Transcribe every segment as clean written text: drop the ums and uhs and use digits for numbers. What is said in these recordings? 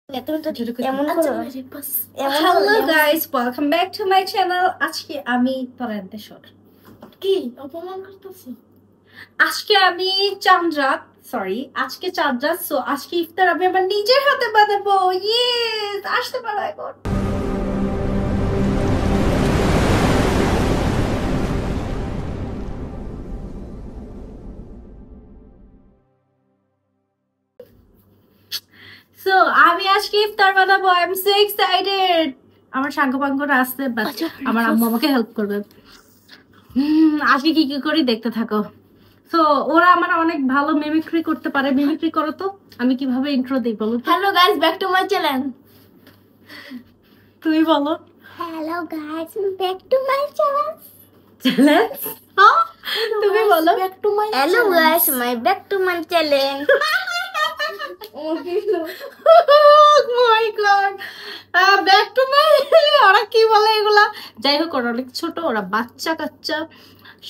Hello guys, welcome back to my channel. আজকে আমি পরান্তেশ্বর কি অপমান করতেছি। আজকে আমি চাঁদরাত আজকে চাঁদরাত সো আজকে ইফতার আমি আমার নিজের হাতে বানাবো। ইয়েস, আসতে পারো এখন। সো আমি আজকে ইফতার বানাবো। I am so excited. আমার সাঙ্গপাঙ্গরা আসছে, বাট আমার আম্মু আমাকে হেল্প করবে। আজকে কি কি করি দেখতে থাকো। সো ওরা আমার অনেক ভালো মিমিক্রি করতে পারে। মিমিক্রি করো তো, আমি কিভাবে ইন্ট্রো দিই বলো। Hello guys, back to my channel. তুমি বলো। Hello guys, back to my channel. Channel হ্যাঁ, তুমি বলো। Back to my hello guys, my back to my channel. Oh my god, back to my ওরা কি বলে এগুলা। যাই হোক, ওরা অনেক ছোট, ওরা বাচ্চা কাচ্চা।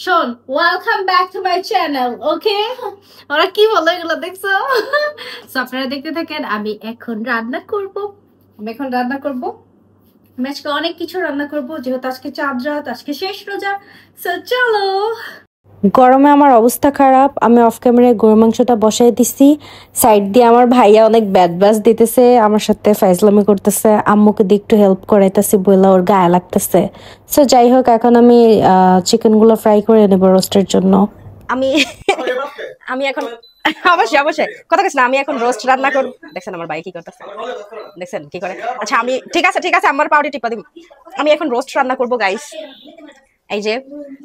শোন, welcome back to my channel. Okay, ওরা কি বলে এগুলা, দেখছো? সো আপনারা দেখতে থাকেন। আমি এখন রান্না করব। আজকে অনেক কিছু রান্না করব, যেহেতু আজকে চাঁদরাত, আজকে শেষ রোজা। সো চলো। গরমে আমার অবস্থা খারাপ। আমি অফ ক্যামেরায় গরু মাংসটা বসাই দিছি। সাইড দিয়ে আমার ভাইয়া অনেক ব্যাড বাস দিতেছে, আমার সাথে ফাইজলামি করতেছে। আম্মুকে দিয়ে একটু হেল্প করাইতেছি, বইলা ওর গায়ে লাগতেছে। সো যাই হোক, এখন আমি চিকেনগুলো ফ্রাই করে নেব রোস্টের জন্য। আমি এখন অবশ্যই কথা কইছ না, আমি এখন রোস্ট রান্না করব। দেখছেন আমার ভাই কি করতেছে, দেখছেন কি করে। আচ্ছা আমি ঠিক আছে আমার পাউডার টিপা দিব। আমি এখন রোস্ট রান্না করব গাইস। এই যে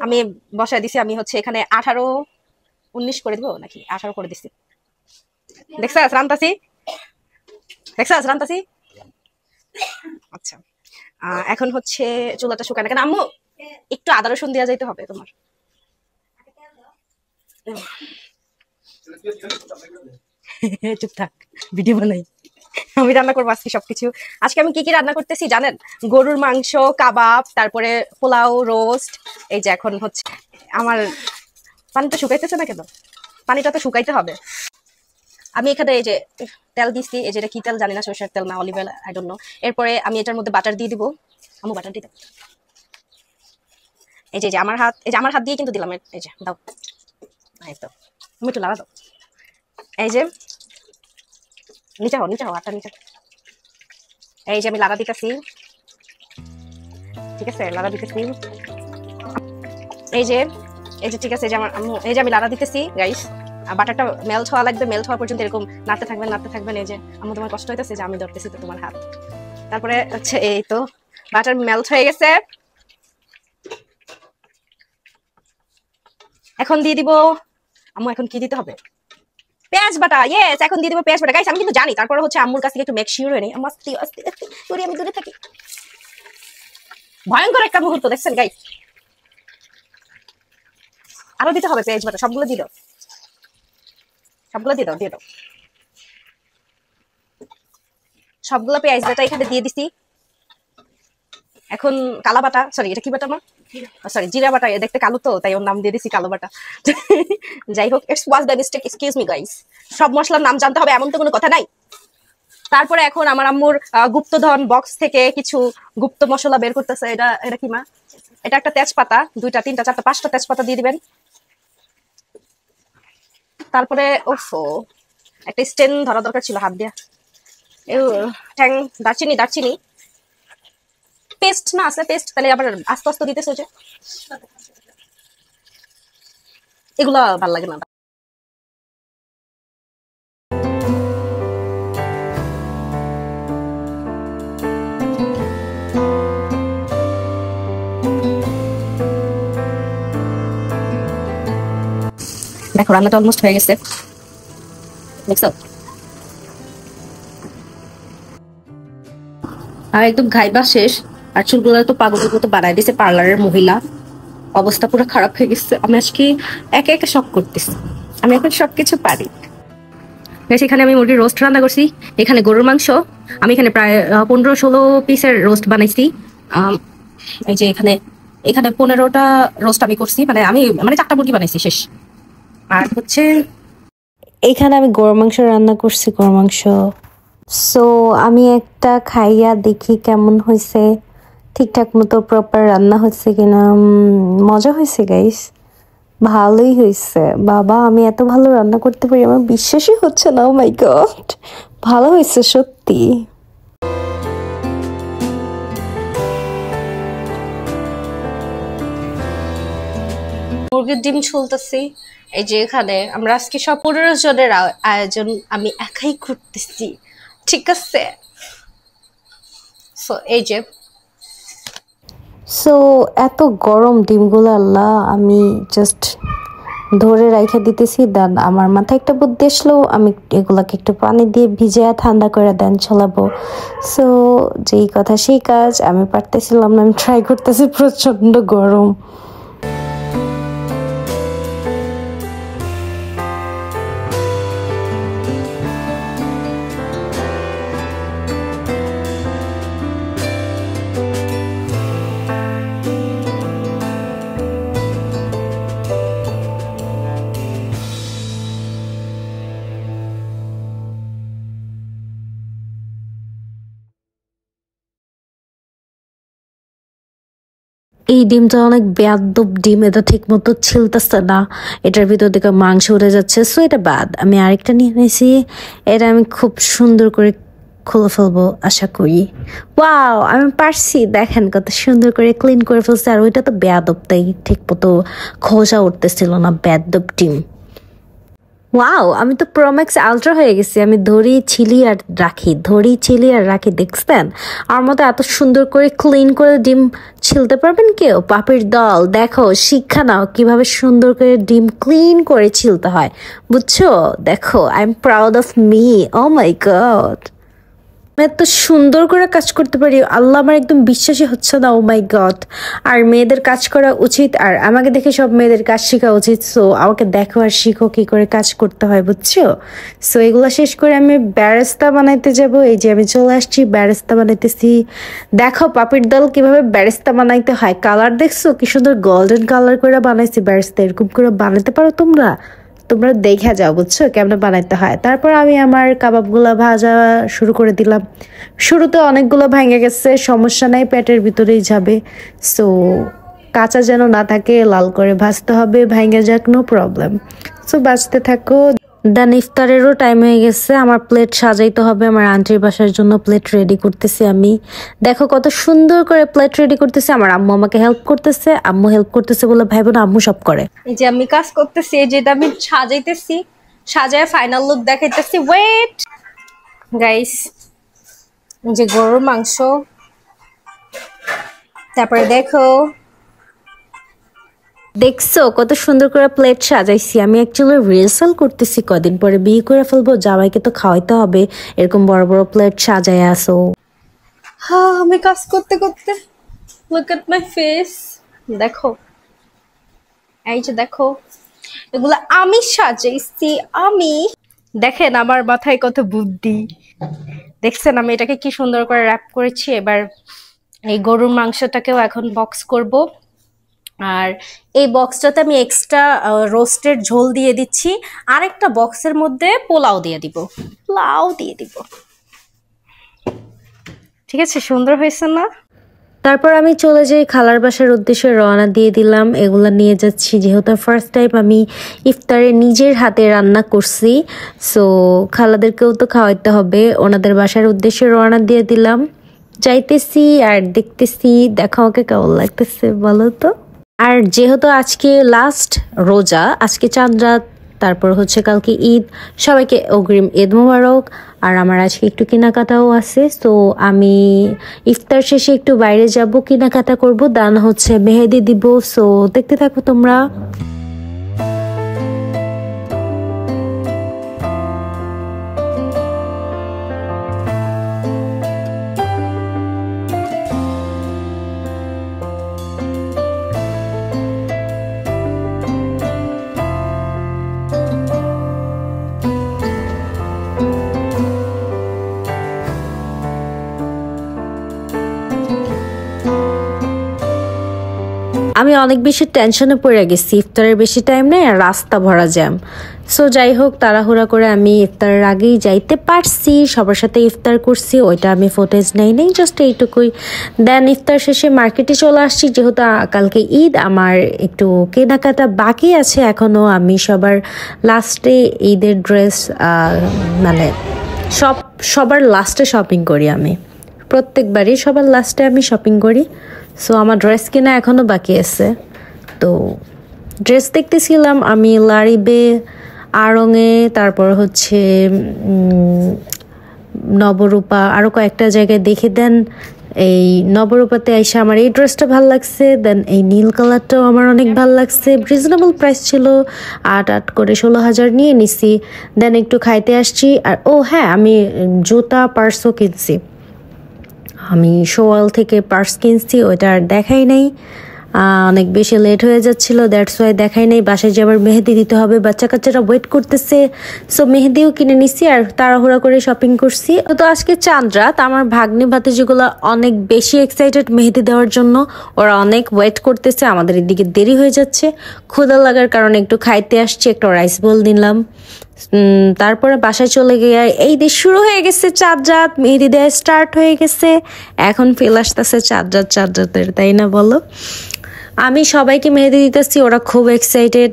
আমি বসায় দিছি, আমি হচ্ছে এখানে 18-19 করে দিব নাকি 18 করে দিছি। দেখছাস রান্তাছি। আচ্ছা এখন হচ্ছে চুলাটা শুকায় না কেন আম্মু? একটু আদা রসুন দেওয়া যাইতে হবে তোমার। চুপ থাক, ভিডিও বানাই। আমি রান্না করবো আজকে সবকিছু। আজকে আমি কি রান্না করতেছি জানেন? গরুর মাংস, কাবাব, তারপরে পোলাও, রোস্ট। এই যে এখন হচ্ছে আমার পানিটা শুকাইতেছে না কেন? পানিটা তো শুকাইতে হবে। আমি এখানে এই যে তেল দিচ্ছি, এই যেটা কি তেল জানি না, সরষের তেল না olive oil, I don't know. এরপরে আমি এটার মধ্যে বাটার দিয়ে দিব। আমি বাটার দিতে এই যে আমার হাত দিয়ে কিন্তু দিলাম। এই যে দাও, এই তো তুমি একটু লাড়া দাও। এই যে নিচে হও হাতটা নিচে। এই যে আমি লাড়া দিতেছি, ঠিক আছে লাড়া দিতেছি। এই যে ঠিক আছে, এই যে আমি লাড়া দিতেছি গাইস। বাটারটা মেল্ট হওয়া লাগবে, মেল্ট হওয়া পর্যন্ত এরকম নাড়তে থাকবেন। এই যে আম্মু তোমার কষ্ট হইতেছে যে আমি ধরতেছি তো তোমার হাত। তারপরে হচ্ছে এই তো বাটার মেল্ট হয়ে গেছে। এখন দিয়ে দিব আম্মু, এখন কি দিতে হবে? পেঁয়াজ বাটা। ইয়েস, এখন দিয়ে দিব পেঁয়াজ বাটা গাইস। আমি কিন্তু জানি, তারপরে হচ্ছে আম্মুর কাছ থেকে একটু মেক শিওর হয়ে নেই। আমি দূরে থাকি। ভয়ঙ্কর একটা মুহূর্ত দেখছেন গাইস। আরো দিতে হবে পেঁয়াজ বাটা, সবগুলো দিয়ে দাও। সবগুলো পেঁয়াজ বাটা এখানে দিয়ে দিছি। এখন কালা বাটা, এটা কি বাটা আমার? জিরা বাটা। দেখতে কালো তো, তাই ওর নাম দিয়ে দিছি কালো বাটা। যাই হোক, it's was by mistake, excuse me guys. সব মশলার নাম জানতে হবে এমন তো কোনো কথা নাই। তারপরে এখন আমার আম্মুর গুপ্তধন বক্স থেকে কিছু গুপ্ত মশলা বের করতেছে। এটা কি মা? এটা একটা তেজপাতা, 2টা 3টা 4টা 5টা তেজপাতা দিয়ে দিবেন। তারপরে একটা স্ট্যান্ড ধরা দরকার ছিল হাত দিয়া। দারচিনি পেস্ট না আছে পেস্ট, তাহলে আবার আস্তে আস্তে দিতেছে। যে এগুলা ভাল লাগে না। দেখো রান্নাটা অলমোস্ট হয়ে গেছে, দেখছো? আর একদম খাইবা শেষ। আর চুলগুলো তো পাগলের মতো বানাই দিছে পার্লারের মহিলা। অবস্থা পুরো খারাপ হয়ে গেছে। আমি আজকে একে একে শখ করতেছি, আমি এখন সবকিছু পারি। এখানে আমি মুরগির রোস্ট রান্না করছি, এখানে গরুর মাংস। আমি এখানে প্রায় 15-16 পিসের রোস্ট বানাইছি। এই যে এখানে 15টা রোস্ট আমি করছি, মানে 4টা মুরগি বানাইছি শেষ। আর হচ্ছে এখানে আমি গরু মাংস রান্না করছি, গরু মাংস সো আমি একটা খাইয়া দেখি কেমন হয়েছে, ঠিকঠাক মতো প্রপার রান্না হচ্ছে কিনা। মজা হয়েছে গাইস, ভালোই হয়েছে। বাবা আমি এত ভালো রান্না করতে পারি, আমার বিশ্বাসই হচ্ছে না। ও মাই গড, ভালো হয়েছে সত্যি। মুরগির ডিম ছুলতেছি। এই যে এখানে আমরা আজকে সব 15 জনের আয়োজন আমি একাই করতেছি, ঠিক আছে? সো এই যে সো এত গরম ডিমগুলো আল্লাহ, আমি জাস্ট ধরে রাইখা দিতেছি। দেন আমার মাথায় একটা বুদ্ধি আসলো, আমি এগুলাকে একটু পানি দিয়ে ভিজে ঠান্ডা করে দেন ছলাবো। সো যেই কথা সেই কাজ, আমি পারতেছিলাম না, আমি ট্রাই করতেছি, প্রচন্ড গরম। এই ডিমটা অনেক বেয়াদব ডিম, এটা ঠিক মতো ছিলতেছে না, এটার ভিতর থেকে মাংস উঠে যাচ্ছে। সো এটা বাদ, আমি আরেকটা নিয়ে নিয়েছি, এটা আমি খুব সুন্দর করে খুলে ফেলবো আশা করি। ওয়াও আমি পারছি, দেখেন কত সুন্দর করে ক্লিন করে ফেলছে। আর ওইটা তো বেয়াদব, তাই ঠিক মতো খোসা উঠতেছিল না, বেয়াদব ডিম। ওয়াও আমি তো প্রোম্যাক্স আলট্রা হয়ে গেছি, আমি ধরি ছিলি আর রাখি, ধরি ছিলি আর রাখি। দেখছেন আমার মতো এত সুন্দর করে ক্লিন করে ডিম ছিলতে পারবেন কেউ? পাপির দল, দেখো শিক্ষা নাও কিভাবে সুন্দর করে ডিম ক্লিন করে ছিলতে হয়, বুঝছো? দেখো I am proud of me. Oh my God, আমি এত সুন্দর করে কাজ করতে পারি, আল্লাহ আমার একদম বিশ্বাসই হচ্ছে না। ও মাই গড। আর মেয়েদের কাজ করা উচিত, আর আমাকে দেখে সব মেয়েদের কাজ শেখা উচিত। সো আমাকে দেখো আর শিখো কি করে কাজ করতে হয়, বুঝছো? সো এগুলো শেষ করে আমি ব্যারেস্তা বানাইতে যাব। এই যে আমি চলে আসছি, ব্যারেস্তা বানাইতেছি। দেখো পাপির দল কিভাবে ব্যারেস্তা বানাইতে হয়, কালার দেখছো কি সুন্দর গোল্ডেন কালার করে বানাইছি ব্যারেস্তা। এরকম করে বানাতে পারো তোমরা? তোমরা দেখা যাও, বুঝছো কেমন বানাইতে হয়। তারপর আমি আমার কাবাবগুলা ভাজা শুরু করে দিলাম। শুরুতে অনেকগুলো ভেঙে গেছে, সমস্যা নাই, পেটের ভিতরেই যাবে। সো কাঁচা যেন না থাকে, লাল করে ভাজতে হবে, ভেঙে যাক, নো প্রবলেম। সো ভাজতে থাকো। দেন ইফতারেরও টাইম হয়ে গেছে, আমার প্লেট সাজাইতে হবে, আমার আন্টির বাসার জন্য প্লেট রেডি করতেছি আমি। দেখো কত সুন্দর করে প্লেট রেডি করতেছে, আমার আম্মু আমাকে হেল্প করতেছে। আম্মু হেল্প করতেছে বলে ভাইবো না, আম্মু সব করে। এই যে আমি কাজ করতেছি, এই যেটা আমি সাজাইতেছি, সাজায় ফাইনাল লুক দেখাইতেছি। ওয়েট গাইস, যে গরুর মাংস, তারপরে দেখো দেখছো কত সুন্দর করে প্লেট সাজাইছি। আমি অ্যাকচুয়ালি রিহার্সাল করতেছি, কদিন পরে বিয়ে করে ফেলবো, জামাইকে তো খাওয়াইতে হবে, এরকম বড় বড় প্লেট সাজায় আসো। হ্যাঁ আমি কাজ করতে করতে, লুক এট মাই ফেস, দেখো এই যে দেখো, এগুলো আমি সাজাইছি আমি। দেখেন আমার মাথায় কত বুদ্ধি, দেখছেন আমি এটাকে কি সুন্দর করে র্যাপ করেছি। এবার এই গরুর মাংসটাকেও এখন বক্স করব, আর এই বক্সটাতে আমি এক্সট্রা রোস্টের ঝোল দিয়ে দিচ্ছি, আরেকটা বক্সের মধ্যে পোলাও দিয়ে দিব, ঠিক আছে? সুন্দর হয়েছে না? তারপর আমি চলে যাই খালার বাসার উদ্দেশ্যে, রওনা দিয়ে দিলাম। এগুলা নিয়ে যাচ্ছি, যেহেতু ফার্স্ট টাইম আমি ইফতারে নিজের হাতে রান্না করছি। সো খালাদেরকেও তো খাওয়াইতে হবে, ওনাদের বাসার উদ্দেশ্যে রওনা দিয়ে দিলাম। যাইতেছি আর দেখতেছি, দেখো আমাকে কেমন লাগতেছে বলো তো। আর যেহেতু আজকে লাস্ট রোজা, আজকে চাঁদ রাত, তারপর হচ্ছে কালকে ঈদ, সবাইকে অগ্রিম ঈদ মোবারক। আর আমার আজকে একটু কেনাকাটাও আছে, তো আমি ইফতার শেষে একটু বাইরে যাব, কেনাকাটা করব, দান হচ্ছে মেহেদি দিব। সো দেখতে থাকো তোমরা। আমি অনেক বেশি টেনশনে পড়ে গেছি, ইফতারের বেশি টাইম নেই আর রাস্তা ভরা জ্যাম। সো যাই হোক, তাড়াহুড়া করে আমি ইফতারের আগেই যাইতে পারছি, সবার সাথে ইফতার করছি, ওইটা আমি ফুটেজ নেই জাস্ট এইটুকুই। দেন ইফতার শেষে মার্কেটে চলে আসছি, যেহেতু কালকে ঈদ, আমার একটু কেনাকাটা বাকি আছে এখনো। আমি লাস্টে ঈদের ড্রেস মানে সবার লাস্টে শপিং করি, আমি প্রত্যেকবারই সবার লাস্টে আমি শপিং করি। সো আমার ড্রেস কেনা এখনও বাকি আছে। তো ড্রেস দেখতেছিলাম আমি লারিবে, আড়ংয়ে, তারপর হচ্ছে নবরূপা, আরও কয়েকটা জায়গায় দেখে। দেন এই নবরূপাতে এসে আমার এই ড্রেসটা ভালো লাগছে। দেন এই নীল কালারটাও আমার অনেক ভালো লাগছে, রিজনেবল প্রাইস ছিল, ৮ করে ১৬,০০০ নিয়ে নিছি। দেন একটু খাইতে আসছি। আর হ্যাঁ, আমি জুতা পার্সও কিনছি, আমি শোয়াল থেকে পার্স কিনছি, ওইটা আর দেখাই নাই, অনেক বেশি লেট হয়ে যাচ্ছিল, দ্যাটস ওয়াই দেখাই নাই। বাসায় যে আবার মেহেদি দিতে হবে, বাচ্চা কাচ্চারা ওয়েট করতেছে, সো মেহেদিও কিনে নিছি আর তাড়াহুড়া করে শপিং করছি। তো আজকে চাঁদ রাত, আমার ভাগ্নি ভাতিজিগুলো অনেক বেশি এক্সাইটেড মেহেদি দেওয়ার জন্য, ওরা অনেক ওয়েট করতেছে, আমাদের এদিকে দেরি হয়ে যাচ্ছে। ক্ষুধা লাগার কারণে একটু খাইতে আসছি, একটা রাইস বোল নিলাম। তারপরে বাসায় চলে গিয়ে এই দেশ শুরু হয়ে গেছে, চাঁদ রাত, মেহেদি দেওয়া স্টার্ট হয়ে গেছে। এখন ফিল আসতেছে চাঁদ রাতের, তাই না বলো? আমি সবাইকে মেহেদি দিতেছি, ওরা খুব এক্সাইটেড।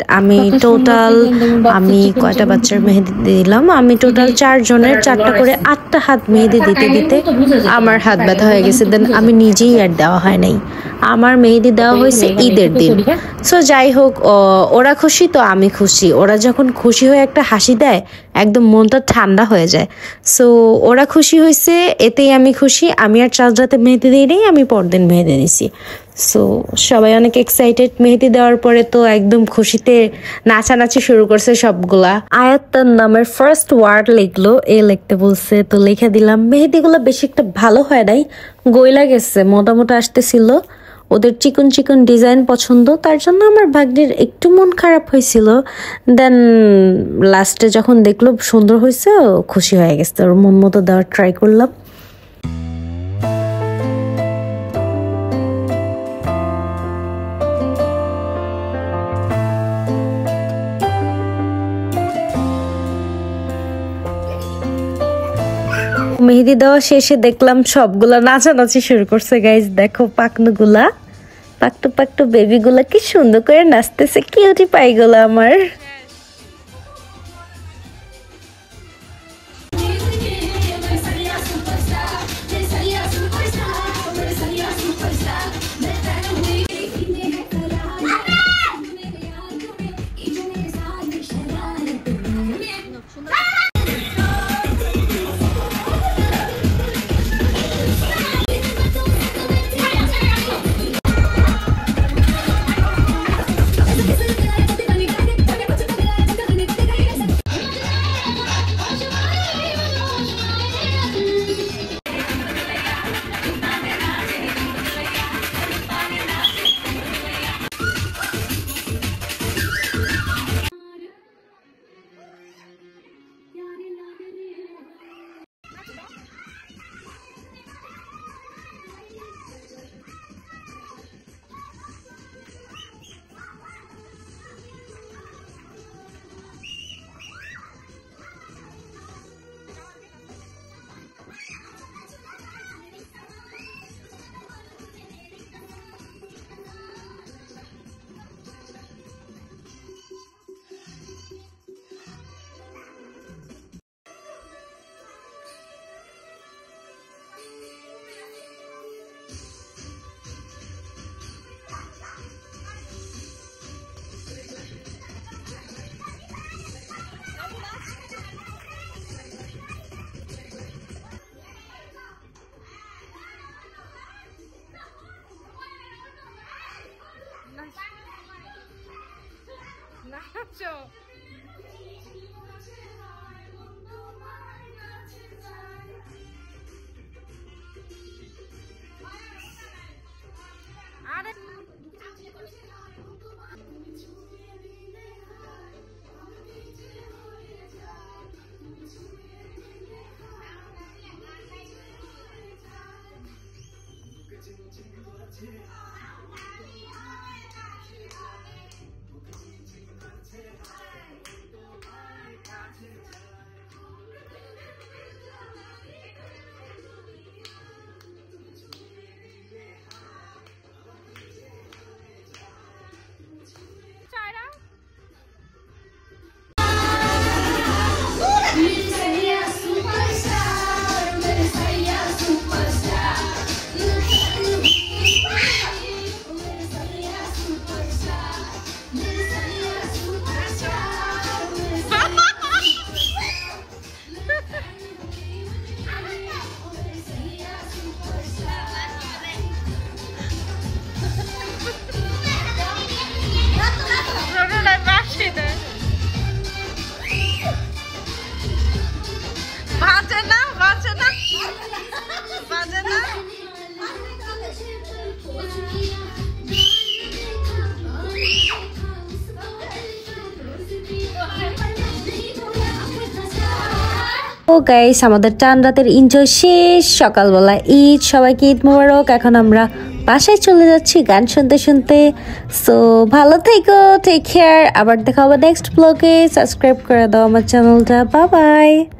আমি কয়টা বাচ্চার মেহেদি দিলাম, আমি টোটাল 4 জনের 4টা করে 8টা হাত মেহেদি দিতে দিতে আমার হাত ব্যথা হয়ে গেছে। দেন আমি নিজেই আর দেওয়া হয় নাই, আমার মেহেদি দেওয়া হয়েছে ঈদের দিন। সো যাই হোক, ওরা খুশি তো আমি খুশি। ওরা যখন খুশি হয়ে একটা হাসি দেয়, একদম মনটা ঠান্ডা হয়ে যায়। সো ওরা খুশি হয়েছে, এতেই আমি খুশি। আমি আর চাঁদ রাতে মেহেদি দিই নাই, আমি পরদিন মেহেদি দিছি। সো সবাই অনেক এক্সাইটেড। মেহেদি দেওয়ার পরে তো একদম খুশিতে নাচানাচি শুরু করছে সবগুলা। আয়াত তার নামের ফার্স্ট ওয়ার্ড লিখলো, লিখতে বলছে, তো লিখে দিলাম। মেহেদিগুলো বেশি একটা ভালো হয় নাই, গইলা গেছে, মোটামুটি আসতেছিল। ওদের চিকন চিকন ডিজাইন পছন্দ, তার জন্য আমার ভাগ্নির একটু মন খারাপ হয়েছিল। দেন লাস্টে যখন দেখলো সুন্দর হয়েছে, খুশি হয়ে গেছে, ওর মন মতো দেওয়ার ট্রাই করলাম। মেহেদি দেওয়া শেষে দেখলাম সবগুলা নাচানাচি শুরু করছে। গাইজ দেখো, পাকটু বেবিগুলা কি সুন্দর করে নাচতেছে, কিউটি পাইগুলো আমার। নাচো। আরে ও গাইস, আমাদের চান রাতের এনজয় শেষ, সকালবেলা ঈদ, সবাইকে ঈদ মোবারক। এখন আমরা বাসায় চলে যাচ্ছি গান শুনতে শুনতে। সো ভালো থেকো, টেক কেয়ার। আবার দেখা হবে নেক্সট ব্লগে। সাবস্ক্রাইব করে দাও আমার চ্যানেলটা। Bye bye.